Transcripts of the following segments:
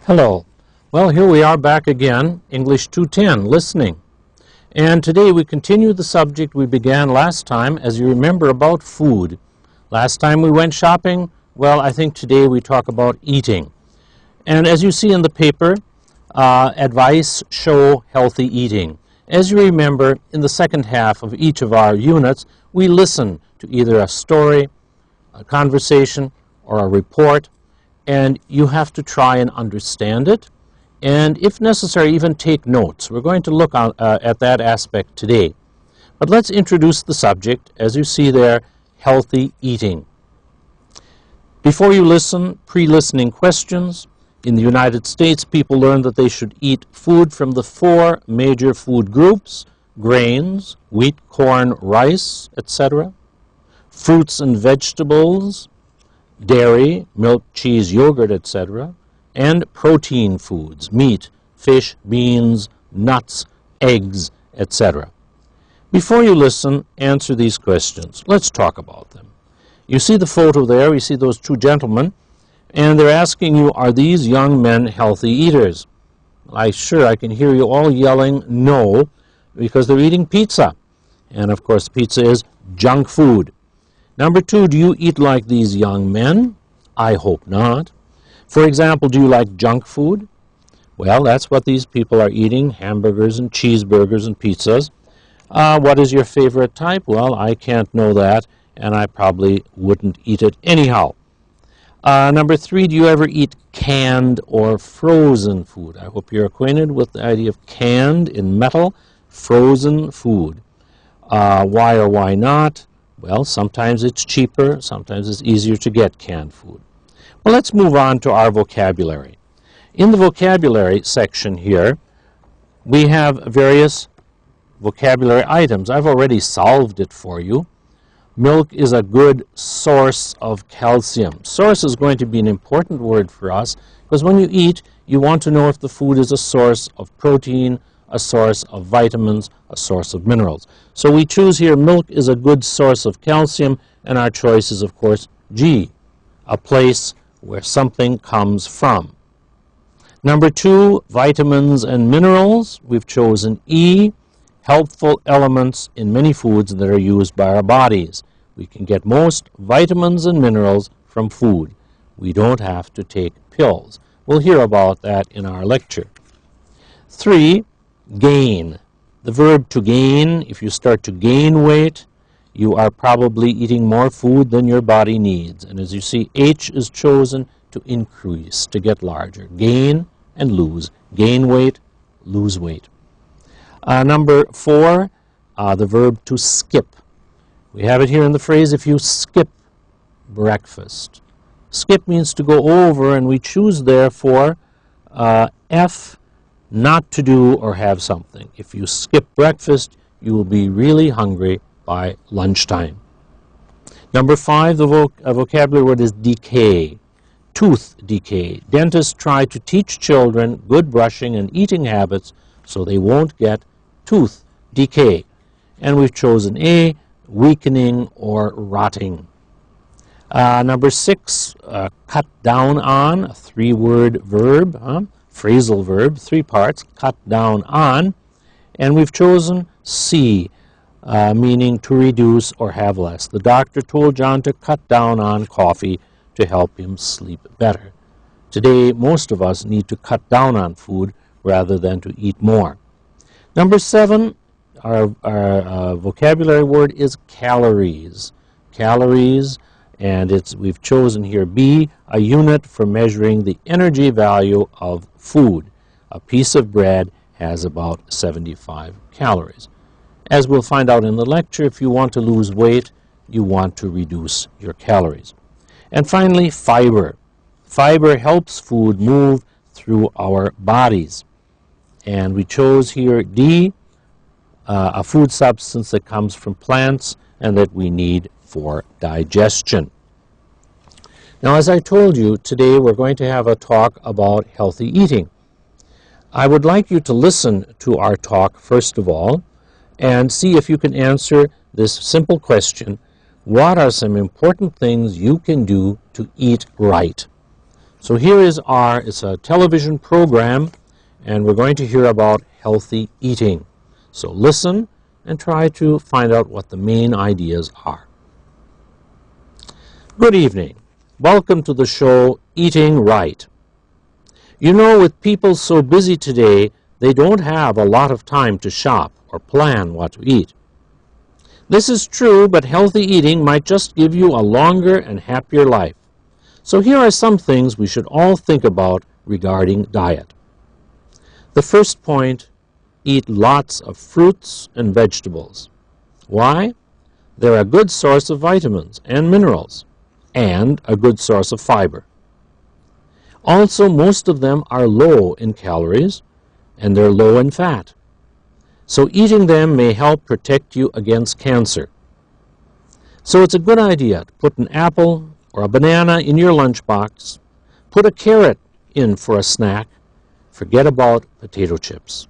Hello. Well, here we are back again, English 210, listening. And today we continue the subject we began last time, as you remember, about food. Last time we went shopping. Well, I think today we talk about eating. And as you see in the paper, advice show healthy eating. As you remember, in the second half of each of our units, we listen to either a story, a conversation, or a report, and you have to try and understand it, and if necessary, even take notes. We're going to look at that aspect today. But let's introduce the subject, as you see there, healthy eating. Before you listen, pre-listening questions. In the United States, people learn that they should eat food from the 4 major food groups: grains, wheat, corn, rice, etc., fruits and vegetables, dairy, milk, cheese, yogurt, etc., and protein foods, meat, fish, beans, nuts, eggs, etc. Before you listen, answer these questions. Let's talk about them. You see the photo there, you see those 2 gentlemen, and they're asking you, are these young men healthy eaters? I can hear you all yelling no, because they're eating pizza. And of course, pizza is junk food. Number 2, do you eat like these young men? I hope not. For example, do you like junk food? Well, that's what these people are eating, hamburgers and cheeseburgers and pizzas. What is your favorite type? Well, I can't know that, and I probably wouldn't eat it anyhow. Number 3, do you ever eat canned or frozen food? I hope you're acquainted with the idea of canned in metal, frozen food. Why or why not? Well, sometimes it's cheaper, sometimes it's easier to get canned food. Well, let's move on to our vocabulary. In the vocabulary section here, we have various vocabulary items. I've already solved it for you. Milk is a good source of calcium. Source is going to be an important word for us, because when you eat, you want to know if the food is a source of protein, a source of vitamins, a source of minerals. So we choose here milk is a good source of calcium, and our choice is, of course, G, a place where something comes from. Number 2, vitamins and minerals. We've chosen E, helpful elements in many foods that are used by our bodies. We can get most vitamins and minerals from food. We don't have to take pills. We'll hear about that in our lecture. 3, gain. The verb to gain, if you start to gain weight, you are probably eating more food than your body needs. And as you see, H is chosen to increase, to get larger. Gain and lose. Gain weight, lose weight. Number 4, the verb to skip. We have it here in the phrase, if you skip breakfast. Skip means to go over, and we choose, therefore, F, not to do or have something. If you skip breakfast, you will be really hungry by lunchtime. Number 5, the vocabulary word is decay. Tooth decay. Dentists try to teach children good brushing and eating habits so they won't get tooth decay. And we've chosen A, weakening or rotting. Number 6, cut down on, a 3-word verb, phrasal verb, 3 parts, cut down on. And we've chosen C, meaning to reduce or have less. The doctor told John to cut down on coffee to help him sleep better. Today, most of us need to cut down on food rather than to eat more. Number 7, our vocabulary word is calories. Calories, and we've chosen here B, a unit for measuring the energy value of food. A piece of bread has about 75 calories. As we'll find out in the lecture, if you want to lose weight, you want to reduce your calories. And finally, fiber. Fiber helps food move through our bodies. And we chose here D, a food substance that comes from plants and that we need for digestion. Now, as I told you, today we're going to have a talk about healthy eating. I would like you to listen to our talk, first of all, and see if you can answer this simple question: what are some important things you can do to eat right? So here is it's a television program, and we're going to hear about healthy eating. So listen and try to find out what the main ideas are. Good evening. Welcome to the show, Eating Right. You know, with people so busy today, they don't have a lot of time to shop or plan what to eat. This is true, but healthy eating might just give you a longer and happier life. So here are some things we should all think about regarding diet. The first point, eat lots of fruits and vegetables. Why? They're a good source of vitamins and minerals, and a good source of fiber. Also, most of them are low in calories, and they're low in fat. So eating them may help protect you against cancer. So it's a good idea to put an apple or a banana in your lunchbox. Put a carrot in for a snack. Forget about potato chips.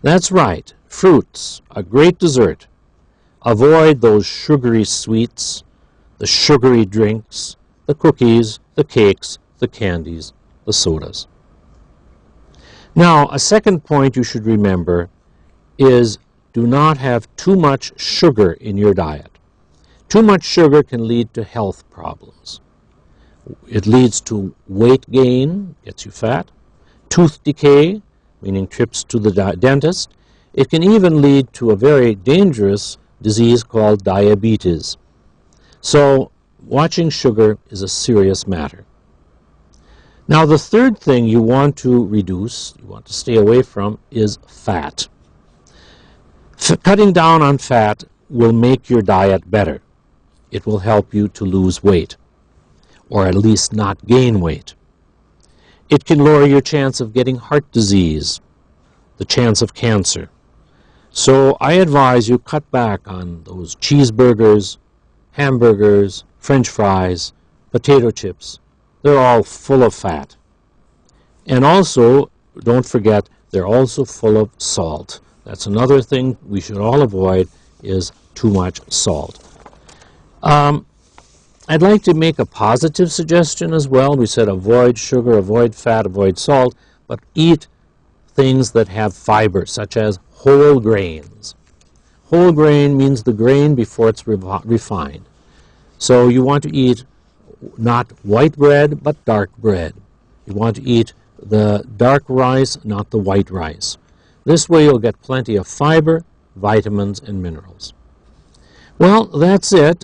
That's right, fruits, a great dessert. Avoid those sugary sweets, the sugary drinks, the cookies, the cakes, the candies, the sodas. Now, a second point you should remember is do not have too much sugar in your diet. Too much sugar can lead to health problems. It leads to weight gain, gets you fat, tooth decay, meaning trips to the dentist. It can even lead to a very dangerous disease called diabetes. So watching sugar is a serious matter. Now, the third thing you want to reduce, you want to stay away from, is fat. Cutting down on fat will make your diet better. It will help you to lose weight, or at least not gain weight. It can lower your chance of getting heart disease, the chance of cancer. So I advise you cut back on those cheeseburgers, hamburgers, French fries, potato chips. They're all full of fat. And also, don't forget, they're also full of salt. That's another thing we should all avoid, is too much salt. I'd like to make a positive suggestion as well. We said avoid sugar, avoid fat, avoid salt, but eat things that have fiber, such as whole grains. Whole grain means the grain before it's refined. So you want to eat not white bread, but dark bread. You want to eat the dark rice, not the white rice. This way you'll get plenty of fiber, vitamins, and minerals. Well, that's it.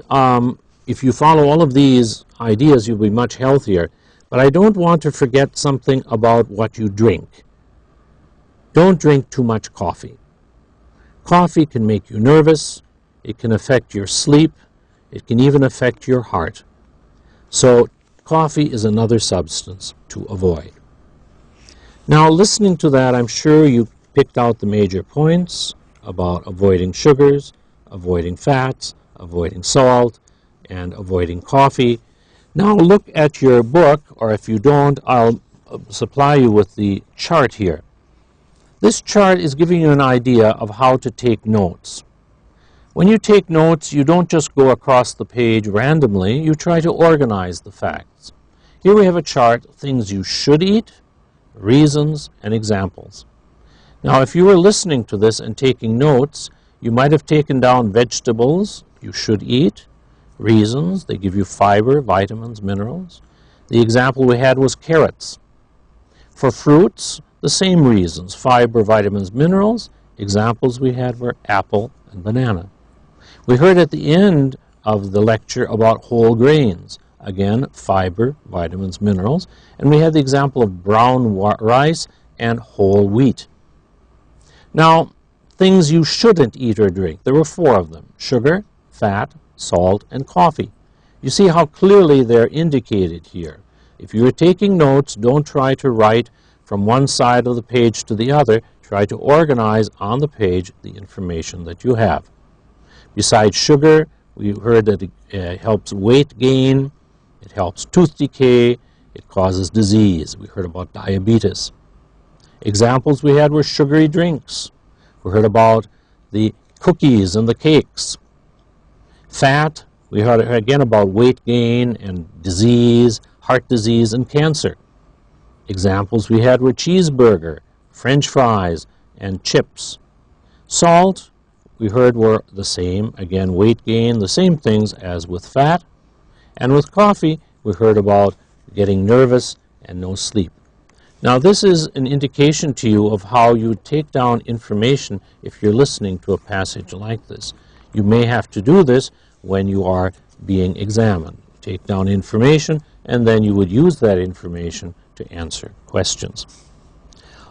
If you follow all of these ideas, you'll be much healthier. But I don't want to forget something about what you drink. Don't drink too much coffee. Coffee can make you nervous. It can affect your sleep. It can even affect your heart. So coffee is another substance to avoid. Now, listening to that, I'm sure you picked out the major points about avoiding sugars, avoiding fats, avoiding salt, and avoiding coffee. Now look at your book, or if you don't, I'll supply you with the chart here. This chart is giving you an idea of how to take notes. When you take notes, you don't just go across the page randomly, you try to organize the facts. Here we have a chart, things you should eat, reasons, and examples. Now, if you were listening to this and taking notes, you might have taken down vegetables you should eat, reasons, they give you fiber, vitamins, minerals. The example we had was carrots. For fruits, the same reasons, fiber, vitamins, minerals. Examples we had were apple and banana. We heard at the end of the lecture about whole grains. Again, fiber, vitamins, minerals. And we had the example of brown rice and whole wheat. Now, things you shouldn't eat or drink. There were 4 of them: sugar, fat, salt, and coffee. You see how clearly they're indicated here. If you're taking notes, don't try to write from one side of the page to the other. Try to organize on the page the information that you have. Besides sugar, we heard that it helps weight gain, it helps tooth decay, it causes disease. We heard about diabetes. Examples we had were sugary drinks. We heard about the cookies and the cakes. Fat, we heard again about weight gain and disease, heart disease and cancer. Examples we had were cheeseburger, French fries, and chips. Salt, we heard, were the same, again, weight gain, the same things as with fat. And with coffee, we heard about getting nervous and no sleep. Now, this is an indication to you of how you take down information if you're listening to a passage like this. You may have to do this when you are being examined. Take down information, and then you would use that information to answer questions.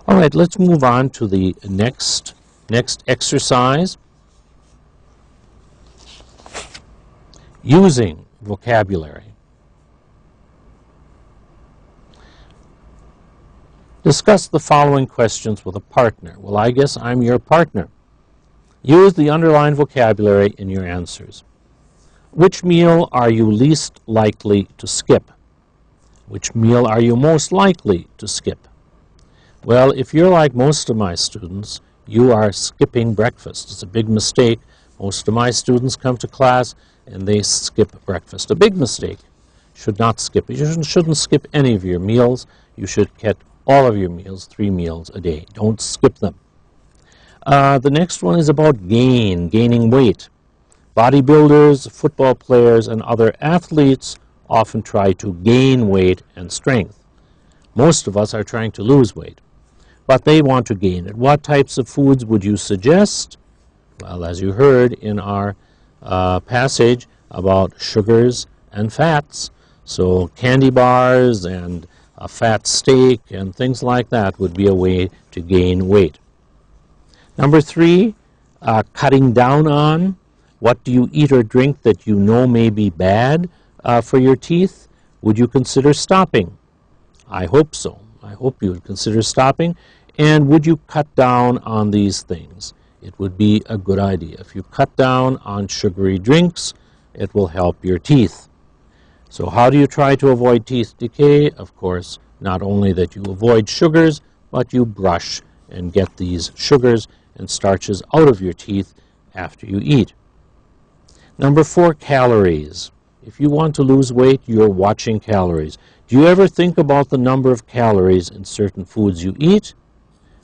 All right, let's move on to the next exercise. Using vocabulary. Discuss the following questions with a partner. Well, I guess I'm your partner. Use the underlined vocabulary in your answers. Which meal are you least likely to skip? Which meal are you most likely to skip? Well, if you're like most of my students, you are skipping breakfast. It's a big mistake. Most of my students come to class and they skip breakfast. A big mistake. Should not skip it. You shouldn't skip any of your meals. You should get all of your meals, 3 meals a day. Don't skip them. The next one is about gaining weight. Bodybuilders, football players, and other athletes often try to gain weight and strength. Most of us are trying to lose weight, but they want to gain it. What types of foods would you suggest? Well, as you heard in our passage about sugars and fats, so candy bars and a fat steak and things like that would be a way to gain weight. Number 3, cutting down on. What do you eat or drink that you know may be bad for your teeth? Would you consider stopping? I hope so. I hope you would consider stopping. And would you cut down on these things? It would be a good idea. If you cut down on sugary drinks, it will help your teeth. So how do you try to avoid teeth decay? Of course, not only that you avoid sugars, but you brush and get these sugars and starches out of your teeth after you eat. Number 4, calories. If you want to lose weight, you're watching calories. Do you ever think about the number of calories in certain foods you eat?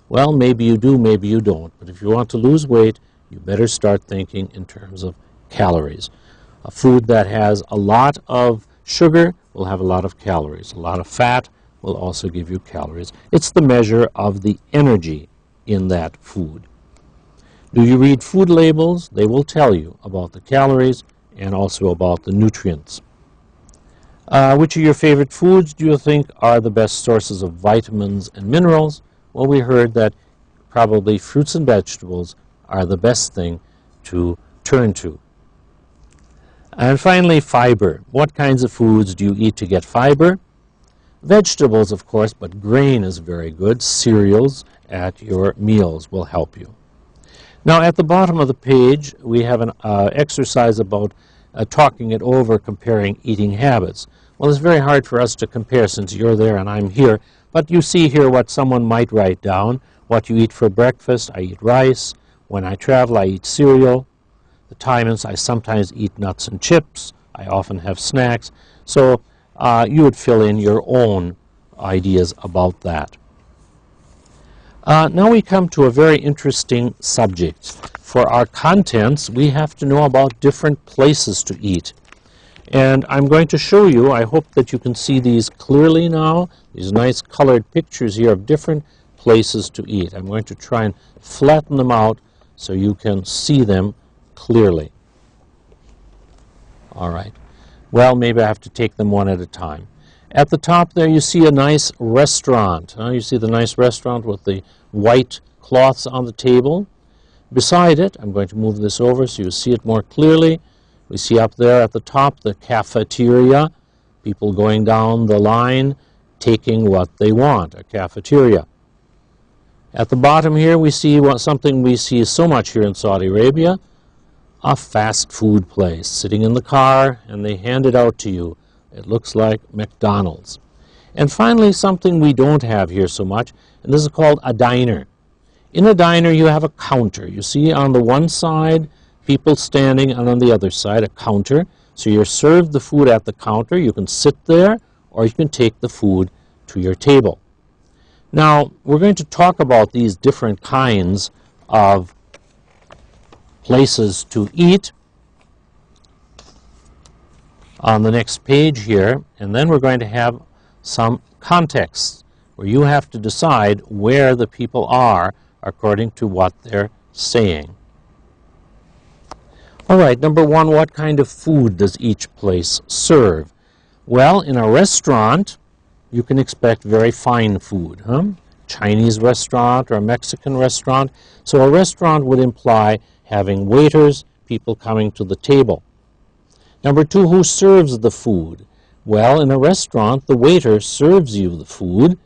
Well, maybe you do, maybe you don't. But if you want to lose weight, you better start thinking in terms of calories. A food that has a lot of sugar will have a lot of calories. A lot of fat will also give you calories. It's the measure of the energy in that food. Do you read food labels? They will tell you about the calories and also about the nutrients. Which of your favorite foods do you think are the best sources of vitamins and minerals? Well, we heard that probably fruits and vegetables are the best thing to turn to. And finally, fiber. What kinds of foods do you eat to get fiber? Vegetables, of course, but grain is very good. Cereals at your meals will help you. Now, at the bottom of the page, we have an exercise about talking it over, comparing eating habits. Well, it's very hard for us to compare since you're there and I'm here, but you see here what someone might write down. What you eat for breakfast: I eat rice. When I travel, I eat cereal. The times I sometimes eat nuts and chips. I often have snacks. So you would fill in your own ideas about that. Now we come to a very interesting subject. For our contents, we have to know about different places to eat. And I'm going to show you, I hope that you can see these clearly now, these nice colored pictures here of different places to eat. I'm going to try and flatten them out so you can see them clearly. All right. Well, maybe I have to take them one at a time. At the top there you see a nice restaurant. You see the nice restaurant with the white cloths on the table. Beside it, I'm going to move this over so you see it more clearly. We see up there at the top the cafeteria, people going down the line taking what they want, a cafeteria. At the bottom here we see something we see so much here in Saudi Arabia, a fast food place, sitting in the car and they hand it out to you. It looks like McDonald's. And finally, something we don't have here so much, and this is called a diner. In a diner you have a counter. You see on the one side people standing, and on the other side a counter. So you're served the food at the counter. You can sit there or you can take the food to your table. Now, we're going to talk about these different kinds of places to eat on the next page here, and then we're going to have some context where you have to decide where the people are according to what they're saying. All right, number one, what kind of food does each place serve? Well, in a restaurant, you can expect very fine food, Chinese restaurant or a Mexican restaurant. So a restaurant would imply having waiters, people coming to the table. Number two, who serves the food? Well, in a restaurant, the waiter serves you the food,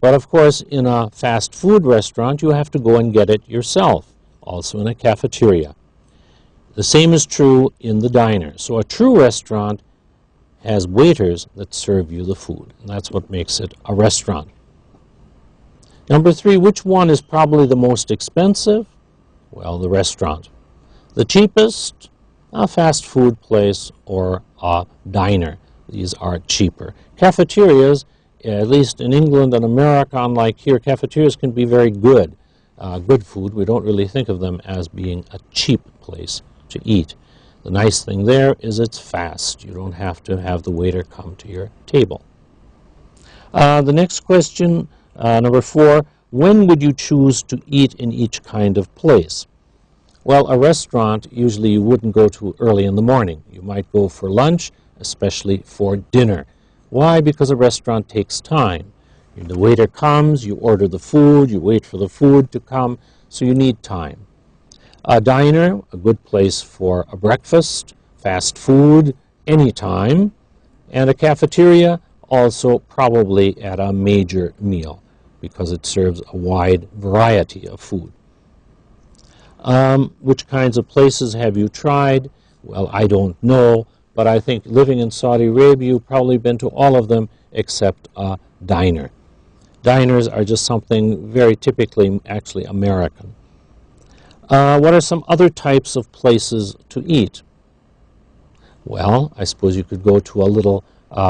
but of course, in a fast food restaurant, you have to go and get it yourself, also in a cafeteria. The same is true in the diner. So a true restaurant has waiters that serve you the food, and that's what makes it a restaurant. Number three, which one is probably the most expensive? Well, the restaurant. The cheapest, a fast food place or a diner. These are cheaper. Cafeterias, at least in England and America, unlike here, cafeterias can be very good. Good food. We don't really think of them as being a cheap place to eat. The nice thing there is it's fast. You don't have to have the waiter come to your table. The next question, number four, when would you choose to eat in each kind of place? Well, a restaurant, usually you wouldn't go to early in the morning. You might go for lunch, especially for dinner. Why? Because a restaurant takes time. The waiter comes, you order the food, you wait for the food to come, so you need time. A diner, a good place for a breakfast, fast food, anytime, and a cafeteria, also probably at a major meal, because it serves a wide variety of food. Which kinds of places have you tried? Well, I don't know, but I think living in Saudi Arabia, you've probably been to all of them except a diner. Diners are just something very typically actually American. What are some other types of places to eat? Well, I suppose you could go to a little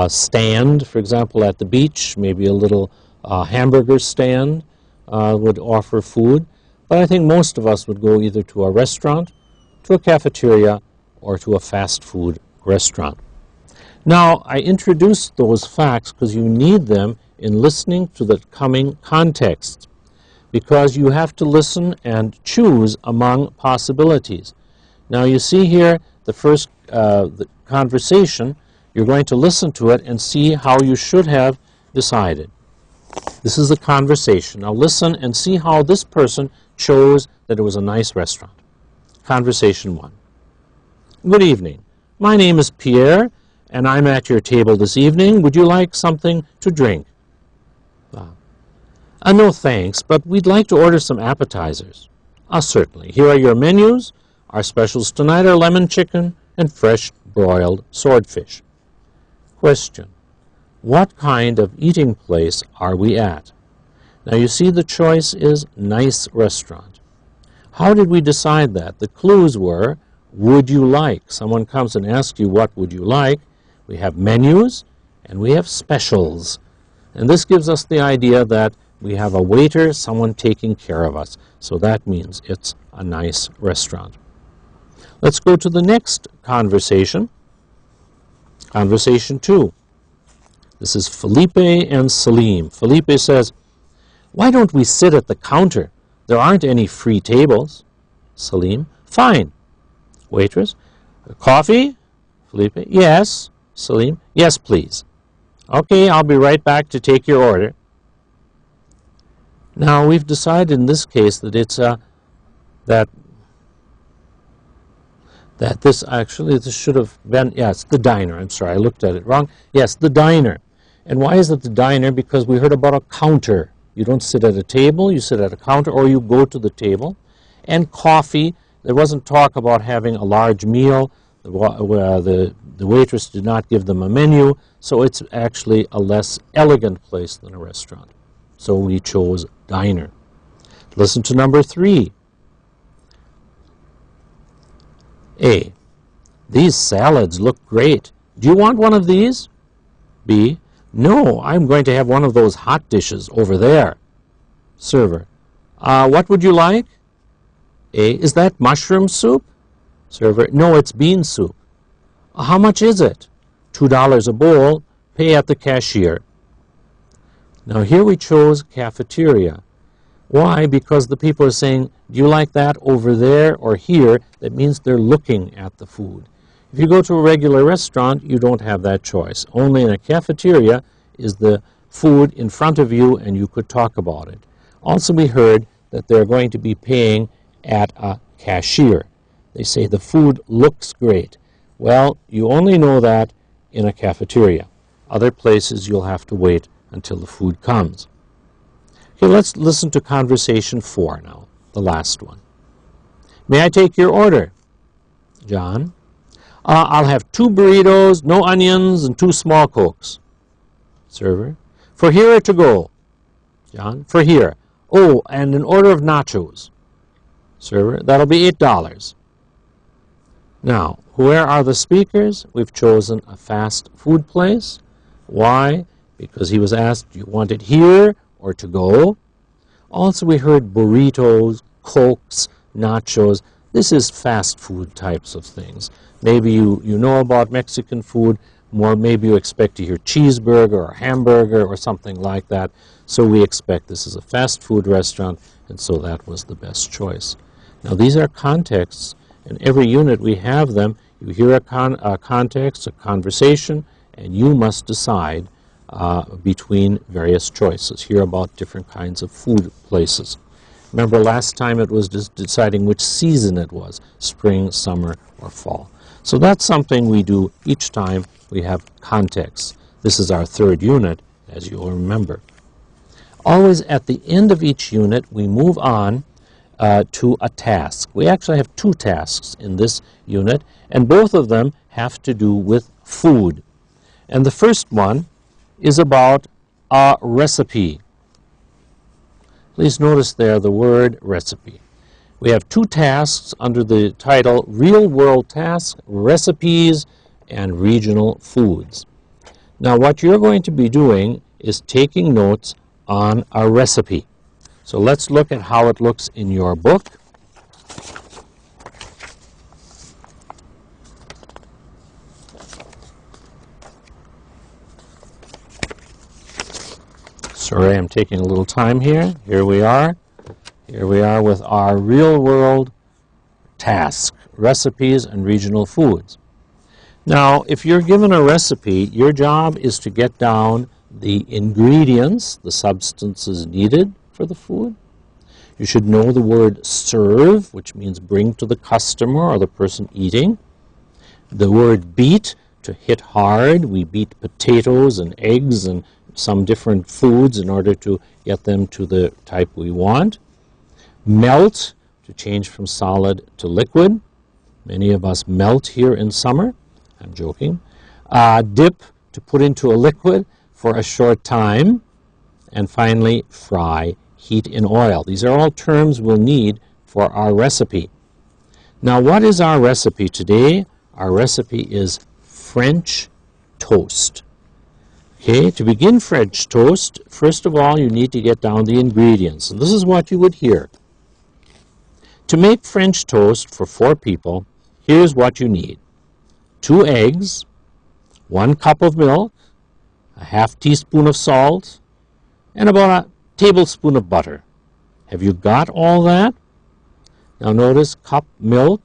stand, for example, at the beach, maybe a little hamburger stand would offer food. But I think most of us would go either to a restaurant, to a cafeteria, or to a fast food restaurant. Now, I introduced those facts because you need them in listening to the coming context, because you have to listen and choose among possibilities. Now, you see here the first the conversation. You're going to listen to it and see how you should have decided. This is the conversation. Now, listen and see how this person chose that it was a nice restaurant. Conversation one. Good evening. My name is Pierre, and I'm at your table this evening. Would you like something to drink? No thanks, but we'd like to order some appetizers. Certainly. Here are your menus. Our specials tonight are lemon chicken and fresh broiled swordfish. Question. What kind of eating place are we at? Now you see the choice is nice restaurant. How did we decide that? The clues were, would you like? Someone comes and asks you, what would you like? We have menus and we have specials. And this gives us the idea that we have a waiter, someone taking care of us. So that means it's a nice restaurant. Let's go to the next conversation. Conversation two. This is Felipe and Salim. Felipe says, why don't we sit at the counter? There aren't any free tables. Salim, fine. Waitress, coffee? Felipe, yes. Salim, yes, please. Okay, I'll be right back to take your order. Now, we've decided in this case that it's that this actually, this should have been, yes, the diner. I'm sorry, I looked at it wrong. Yes, the diner. And why is it the diner? Because we heard about a counter. You don't sit at a table, you sit at a counter, or you go to the table. And coffee, there wasn't talk about having a large meal. The waitress did not give them a menu, so it's actually a less elegant place than a restaurant. So we chose diner. Listen to number three. A, these salads look great. Do you want one of these? B, No, I'm going to have one of those hot dishes over there. Server. What would you like? A. Is that mushroom soup? Server. No, it's bean soup. How much is it? $2 a bowl. Pay at the cashier. Now here we chose cafeteria. Why? Because the people are saying, do you like that over there or here? That means they're looking at the food. If you go to a regular restaurant, you don't have that choice. Only in a cafeteria is the food in front of you and you could talk about it. Also, we heard that they're going to be paying at a cashier. They say the food looks great. Well, you only know that in a cafeteria. Other places you'll have to wait until the food comes. Okay, let's listen to conversation 4 now, the last one. May I take your order? John. I'll have 2 burritos, no onions, and 2 small Cokes. Server. For here or to go? John. For here. Oh, and an order of nachos. Server. That'll be $8. Now, where are the speakers? We've chosen a fast food place. Why? Because he was asked, do you want it here or to go? Also, we heard burritos, Cokes, nachos. This is fast food types of things. Maybe you know about Mexican food more. Maybe you expect to hear cheeseburger or hamburger or something like that. So we expect this is a fast food restaurant, and so that was the best choice. Now, these are contexts. In every unit we have them. You hear a context, a conversation, and you must decide between various choices. Hear about different kinds of food places. Remember last time it was just deciding which season it was, spring, summer, or fall. So that's something we do each time we have context. This is our 3rd unit, as you'll remember. Always at the end of each unit, we move on to a task. We actually have 2 tasks in this unit, and both of them have to do with food. And the first one is about a recipe. Please notice there the word recipe. We have 2 tasks under the title Real-World Tasks, Recipes, and Regional Foods. Now what you're going to be doing is taking notes on a recipe. So let's look at how it looks in your book. Sorry, I'm taking a little time here. Here we are. Here we are with our real-world task, recipes and regional foods. Now, if you're given a recipe, your job is to get down the ingredients, the substances needed for the food. You should know the word serve, which means bring to the customer or the person eating. The word beat, to hit hard. We beat potatoes and eggs and some different foods in order to get them to the type we want. Melt, to change from solid to liquid. Many of us melt here in summer. I'm joking. Dip, to put into a liquid for a short time. And finally, fry, heat in oil. These are all terms we'll need for our recipe. Now, what is our recipe today? Our recipe is French toast. Okay, to begin French toast, first of all, you need to get down the ingredients. And this is what you would hear. To make French toast for 4 people, here's what you need. 2 eggs, 1 cup of milk, a half teaspoon of salt, and about a tablespoon of butter. Have you got all that? Now notice cup milk,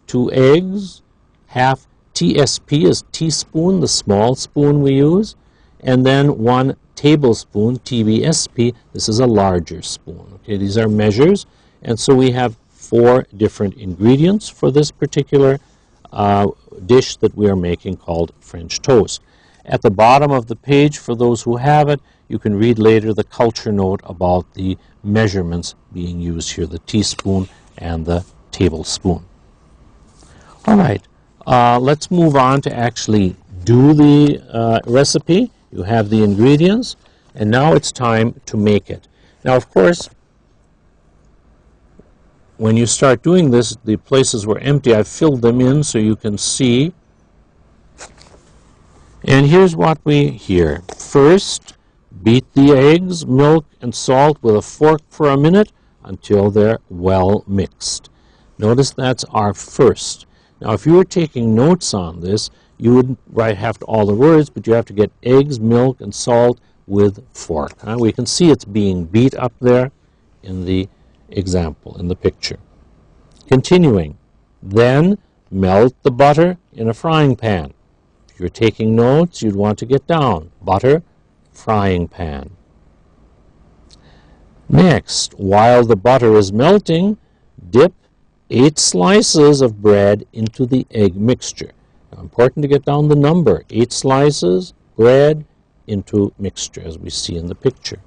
2 eggs, half TSP is teaspoon, the small spoon we use, and then 1 tablespoon TBSP, this is a larger spoon. Okay, these are measures, and so we have 4 different ingredients for this particular dish that we are making called French toast. At the bottom of the page, for those who have it, you can read later the culture note about the measurements being used here, the teaspoon and the tablespoon. All right, let's move on to actually do the recipe. You have the ingredients, and now it's time to make it. Now, of course, when you start doing this, the places were empty. I've filled them in so you can see. And here's what we hear. First, beat the eggs, milk, and salt with a fork for a minute until they're well mixed. Notice that's our first. Now, if you were taking notes on this, you wouldn't have all the words, but you have to get eggs, milk, and salt with fork. We can see it's being beat up there in the example, in the picture. Continuing, then melt the butter in a frying pan. If you're taking notes, you'd want to get down. Butter, frying pan. Next, while the butter is melting, dip 8 slices of bread into the egg mixture. Now, important to get down the number. 8 slices, bread, into mixture, as we see in the picture.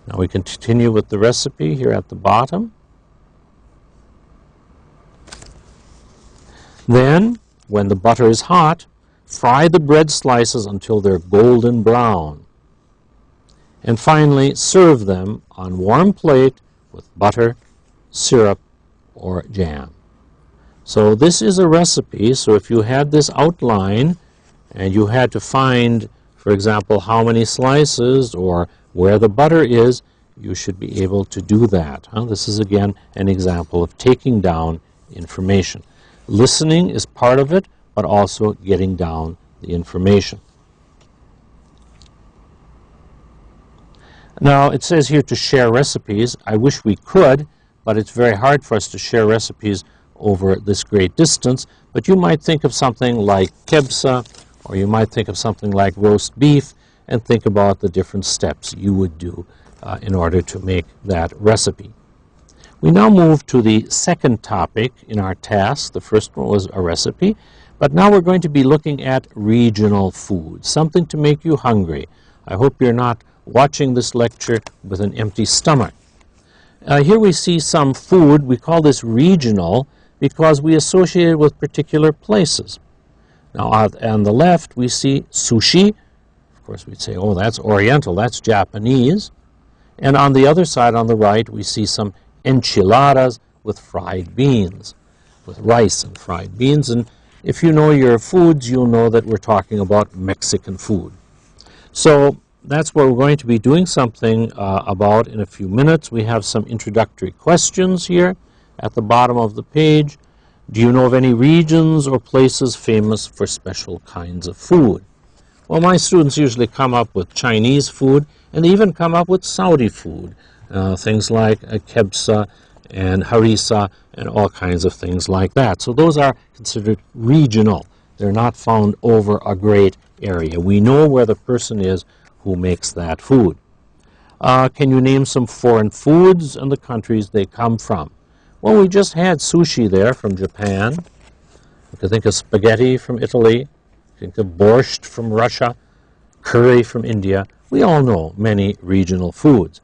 Now we continue with the recipe here at the bottom. Then, when the butter is hot, fry the bread slices until they're golden brown. And finally, serve them on warm plate with butter, syrup, or jam. So this is a recipe. So if you had this outline and you had to find, for example, how many slices or where the butter is, you should be able to do that. This is, again, an example of taking down information. Listening is part of it, but also getting down the information. Now, it says here to share recipes. I wish we could, but it's very hard for us to share recipes over this great distance. But you might think of something like kebsa, or you might think of something like roast beef, and think about the different steps you would do in order to make that recipe. We now move to the second topic in our task. The first one was a recipe, but now we're going to be looking at regional food, something to make you hungry. I hope you're not watching this lecture with an empty stomach. Here we see some food. We call this regional because we associate it with particular places. Now, on the left, we see sushi. Of course, we'd say, oh, that's Oriental, that's Japanese. And on the other side, on the right, we see some enchiladas with fried beans, with rice and fried beans. And if you know your foods, you'll know that we're talking about Mexican food. So that's what we're going to be doing something about in a few minutes. We have some introductory questions here at the bottom of the page. Do you know of any regions or places famous for special kinds of food? Well, my students usually come up with Chinese food, and they even come up with Saudi food, things like kebsa and harissa and all kinds of things like that. So those are considered regional. They're not found over a great area. We know where the person is who makes that food. Can you name some foreign foods and the countries they come from? Well, we just had sushi there from Japan. You can think of spaghetti from Italy. You can think of borscht from Russia, curry from India. We all know many regional foods.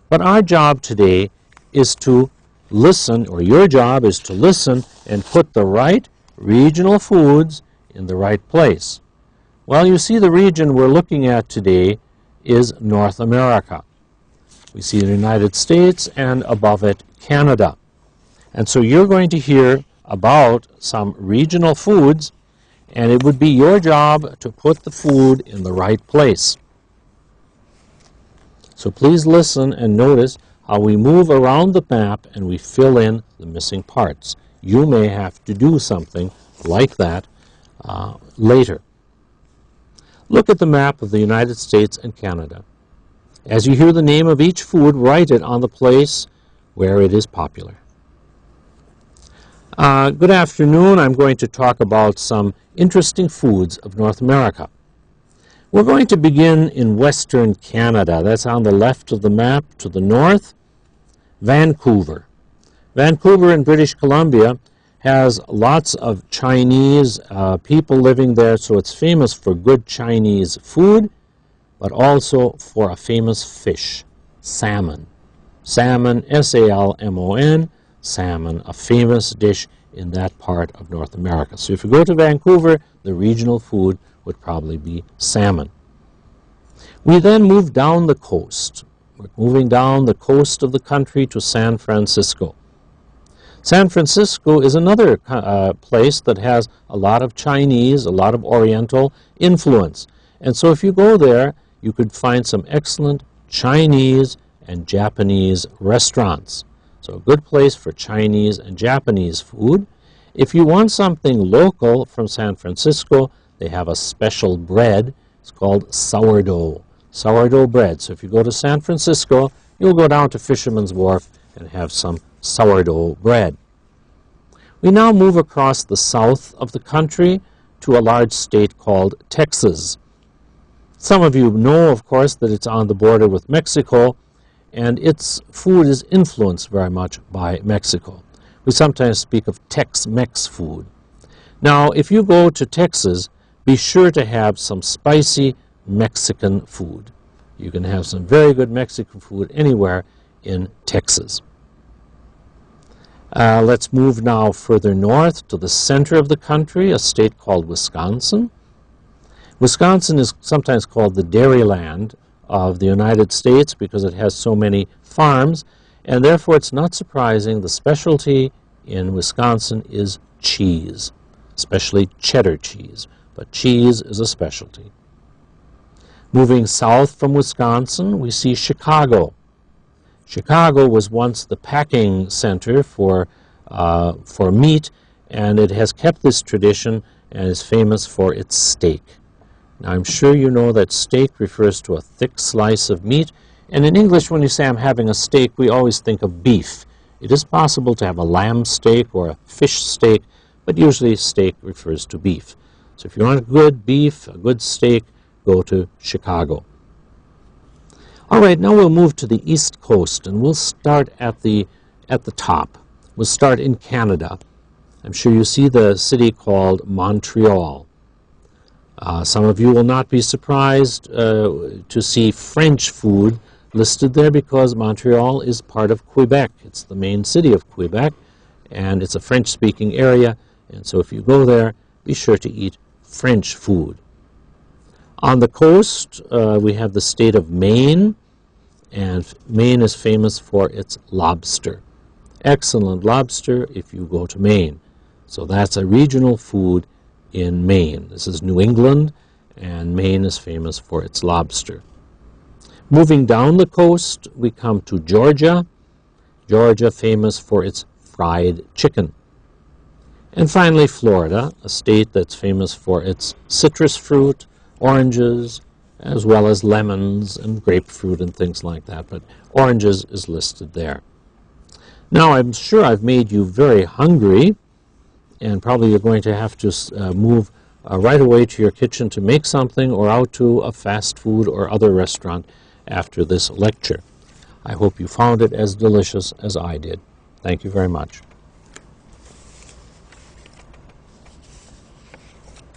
But our job today is to listen, or your job is to listen and put the right regional foods in the right place. Well, you see, the region we're looking at today is North America. We see the United States and above it Canada. And so you're going to hear about some regional foods, and it would be your job to put the food in the right place. So please listen and notice how we move around the map and we fill in the missing parts. You may have to do something like that later. Look at the map of the United States and Canada. As you hear the name of each food, write it on the place where it is popular. Good afternoon. I'm going to talk about some interesting foods of North America. We're going to begin in Western Canada. That's on the left of the map to the north. Vancouver. Vancouver in British Columbia has lots of Chinese people living there, so it's famous for good Chinese food, but also for a famous fish, salmon. Salmon, S-A-L-M-O-N, salmon, a famous dish in that part of North America. So if you go to Vancouver, the regional food would probably be salmon. We then move down the coast. We're moving down the coast of the country to San Francisco. San Francisco is another place that has a lot of Chinese, a lot of Oriental influence. And so if you go there, you could find some excellent Chinese and Japanese restaurants. So a good place for Chinese and Japanese food. If you want something local from San Francisco, they have a special bread. It's called sourdough, sourdough bread. So if you go to San Francisco, you'll go down to Fisherman's Wharf and have some sourdough bread. We now move across the south of the country to a large state called Texas. Some of you know, of course, that it's on the border with Mexico, and its food is influenced very much by Mexico. We sometimes speak of Tex-Mex food. Now, if you go to Texas, be sure to have some spicy Mexican food. You can have some very good Mexican food anywhere in Texas. Let's move now further north to the center of the country, a state called Wisconsin. Wisconsin is sometimes called the Dairyland of the United States because it has so many farms, and therefore it's not surprising the specialty in Wisconsin is cheese, especially cheddar cheese, but cheese is a specialty. Moving south from Wisconsin, we see Chicago. Chicago was once the packing center for meat, and it has kept this tradition and is famous for its steak. Now, I'm sure you know that steak refers to a thick slice of meat, and in English, when you say I'm having a steak, we always think of beef. It is possible to have a lamb steak or a fish steak, but usually steak refers to beef. So if you want a good beef, a good steak, go to Chicago. All right, now we'll move to the East Coast, and we'll start at the top. We'll start in Canada. I'm sure you see the city called Montreal. Some of you will not be surprised to see French food listed there because Montreal is part of Quebec. It's the main city of Quebec, and it's a French-speaking area, and so if you go there, be sure to eat French food. On the coast, we have the state of Maine, and Maine is famous for its lobster. Excellent lobster if you go to Maine. So that's a regional food in Maine. This is New England, and Maine is famous for its lobster. Moving down the coast, we come to Georgia. Georgia, famous for its fried chicken. And finally, Florida, a state that's famous for its citrus fruit, oranges, as well as lemons and grapefruit and things like that, but oranges is listed there. Now, I'm sure I've made you very hungry, and probably you're going to have to move right away to your kitchen to make something or out to a fast food or other restaurant after this lecture. I hope you found it as delicious as I did. Thank you very much.